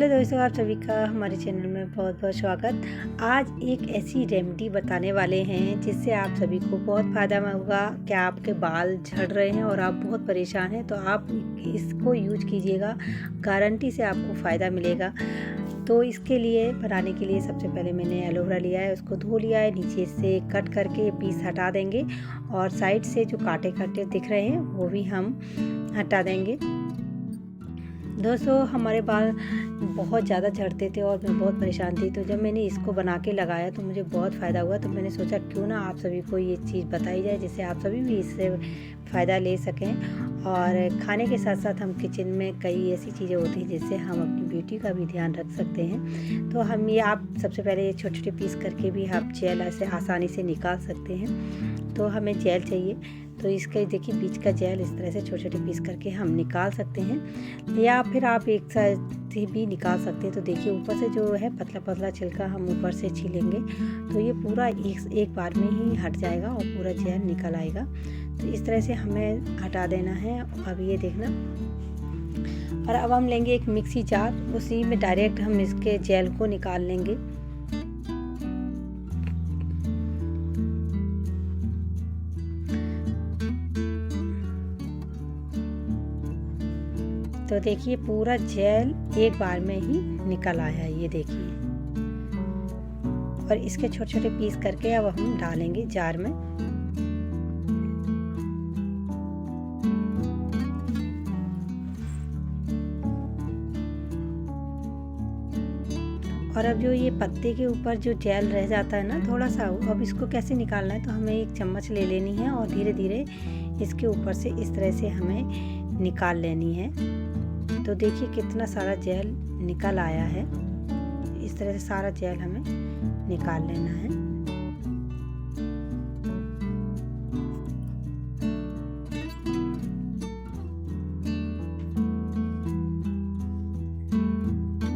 Hello दोस्तों, आप सभी का हमारे चैनल में बहुत बहुत स्वागत। आज एक ऐसी रेमेडी बताने वाले हैं जिससे आप सभी को बहुत फ़ायदा होगा। क्या आपके बाल झड़ रहे हैं और आप बहुत परेशान हैं तो आप इसको यूज कीजिएगा, गारंटी से आपको फ़ायदा मिलेगा। तो इसके लिए बनाने के लिए सबसे पहले मैंने एलोवेरा लिया है, उसको धो लिया है, नीचे से कट करके पीस हटा देंगे और साइड से जो कांटे कांटे दिख रहे हैं वो भी हम हटा देंगे। दोस्तों, हमारे बाल बहुत ज़्यादा झड़ते थे और मैं बहुत परेशान थी, तो जब मैंने इसको बना के लगाया तो मुझे बहुत फ़ायदा हुआ। तो मैंने सोचा क्यों ना आप सभी को ये चीज़ बताई जाए जिससे आप सभी भी इससे फ़ायदा ले सकें। और खाने के साथ साथ हम किचन में कई ऐसी चीज़ें होती हैं जिससे हम अपनी ब्यूटी का भी ध्यान रख सकते हैं। तो हम ये आप सबसे पहले ये छोटे छोटे पीस करके भी आप जेल ऐसे आसानी से निकाल सकते हैं। तो हमें जेल चाहिए, तो इसके देखिए बीच का जेल इस तरह से छोटे छोटे पीस करके हम निकाल सकते हैं, या फिर आप एक साथ भी निकाल सकते हैं। तो देखिए ऊपर से जो है पतला पतला छिलका हम ऊपर से छीलेंगे तो ये पूरा एक बार में ही हट जाएगा और पूरा जेल निकल आएगा। तो इस तरह से हमें हटा देना है। अब ये देखना, और अब हम लेंगे एक मिक्सी जार, उसी में डायरेक्ट हम इसके जेल को निकाल लेंगे। तो देखिए पूरा जेल एक बार में ही निकल आया है, ये देखिए। और इसके छोटे छोटे पीस करके अब हम डालेंगे जार में। और अब जो ये पत्ते के ऊपर जो जेल रह जाता है ना थोड़ा सा, अब इसको कैसे निकालना है, तो हमें एक चम्मच ले लेनी है और धीरे धीरे इसके ऊपर से इस तरह से हमें निकाल लेनी है। तो देखिए कितना सारा जेल निकल आया है। इस तरह से सारा जेल हमें निकाल लेना है।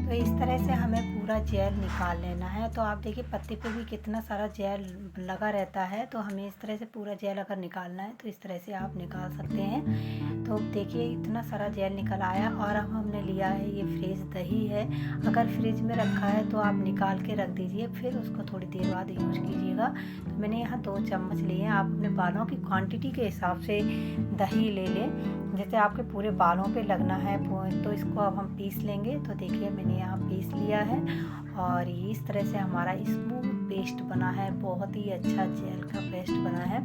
तो इस तरह से हमें पूरा जेल निकाल लेना है। तो आप देखिए पत्ते पे भी कितना सारा जेल लगा रहता है, तो हमें इस तरह से पूरा जेल अगर निकालना है तो इस तरह से आप निकाल सकते हैं। तो देखिए इतना सारा जेल निकल आया। और अब हमने लिया है ये फ्रेश दही है, अगर फ्रिज में रखा है तो आप निकाल के रख दीजिए, फिर उसको थोड़ी देर बाद यूज कीजिएगा। तो मैंने यहाँ 2 चम्मच लिए हैं। आप अपने बालों की क्वांटिटी के हिसाब से दही ले लें, जैसे आपके पूरे बालों पे लगना है तो इसको अब हम पीस लेंगे। तो देखिए मैंने यहाँ पीस लिया है और इस तरह से हमारा स्मूथ पेस्ट बना है, बहुत ही अच्छा जेल का पेस्ट बना है।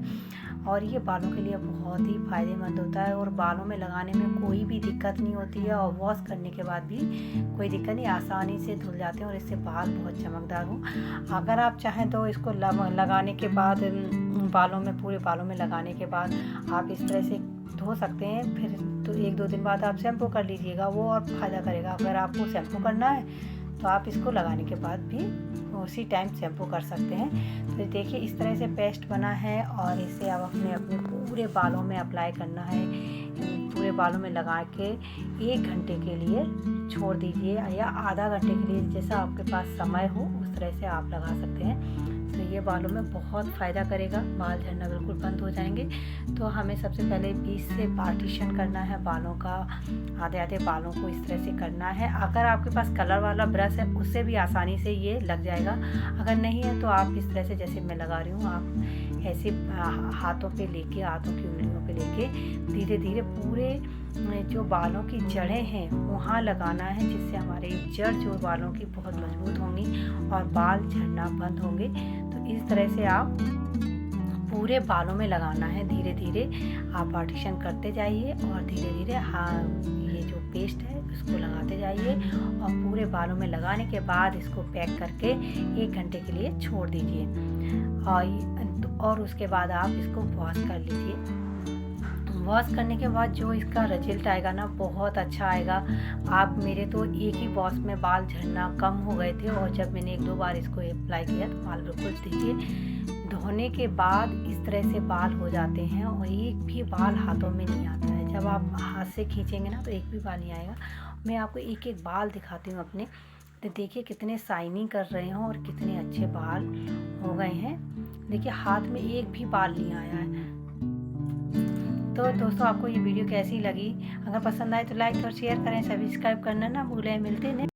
और ये बालों के लिए बहुत ही फ़ायदेमंद होता है और बालों में लगाने में कोई भी दिक्कत नहीं होती है, और वॉश करने के बाद भी कोई दिक्कत नहीं, आसानी से धुल जाते हैं और इससे बाल बहुत चमकदार हो। अगर आप चाहें तो इसको लगाने के बाद बालों में, पूरे बालों में लगाने के बाद आप इस तरह से धो सकते हैं। फिर तो 1-2 दिन बाद आप शैम्पू कर लीजिएगा, वो और फ़ायदा करेगा। अगर आपको शैम्पू करना है तो आप इसको लगाने के बाद भी उसी टाइम शैम्पू कर सकते हैं। तो देखिए इस तरह से पेस्ट बना है और इसे अब अपने पूरे बालों में अप्लाई करना है। पूरे बालों में लगा के 1 घंटे के लिए छोड़ दीजिए, या आधा घंटे के लिए, जैसा आपके पास समय हो उस तरह से आप लगा सकते हैं। तो ये बालों में बहुत फ़ायदा करेगा, बाल झड़ना बिल्कुल बंद हो जाएंगे। तो हमें सबसे पहले बीच से पार्टीशन करना है बालों का, आधे आधे बालों को इस तरह से करना है। अगर आपके पास कलर वाला ब्रश है उससे भी आसानी से ये लग जाएगा, अगर नहीं है तो आप इस तरह से जैसे मैं लगा रही हूँ, आप ऐसे हाथों पे लेके, हाथों की उंगलियों पे लेके धीरे धीरे पूरे जो बालों की जड़ें हैं वहाँ लगाना है, जिससे हमारे जड़ जो बालों की बहुत मजबूत होंगी और बाल झड़ना बंद होंगे। तो इस तरह से आप पूरे बालों में लगाना है। धीरे धीरे आप पार्टीशन करते जाइए और धीरे धीरे ये जो पेस्ट है उसको लगाते जाइए, और पूरे बालों में लगाने के बाद इसको पैक करके 1 घंटे के लिए छोड़ दीजिए। और उसके बाद आप इसको वॉश कर लीजिए। वॉश करने के बाद जो इसका रिजल्ट आएगा ना, बहुत अच्छा आएगा। आप मेरे तो एक ही वॉश में बाल झड़ना कम हो गए थे, और जब मैंने 1-2 बार इसको अप्लाई किया तो बाल बिल्कुल देखिए धोने के बाद इस तरह से बाल हो जाते हैं, और एक भी बाल हाथों में नहीं आता है। जब आप हाथ से खींचेंगे ना तो एक भी बाल नहीं आएगा। मैं आपको एक एक बाल दिखाती हूँ अपने, तो देखिए कितने शाइनिंग कर रहे हैं और कितने अच्छे बाल हो गए हैं। देखिए हाथ में एक भी बाल नहीं आया है। तो दोस्तों, आपको ये वीडियो कैसी लगी? अगर पसंद आए तो लाइक और शेयर करें, सब्सक्राइब करना ना भूलें। मिलते हैं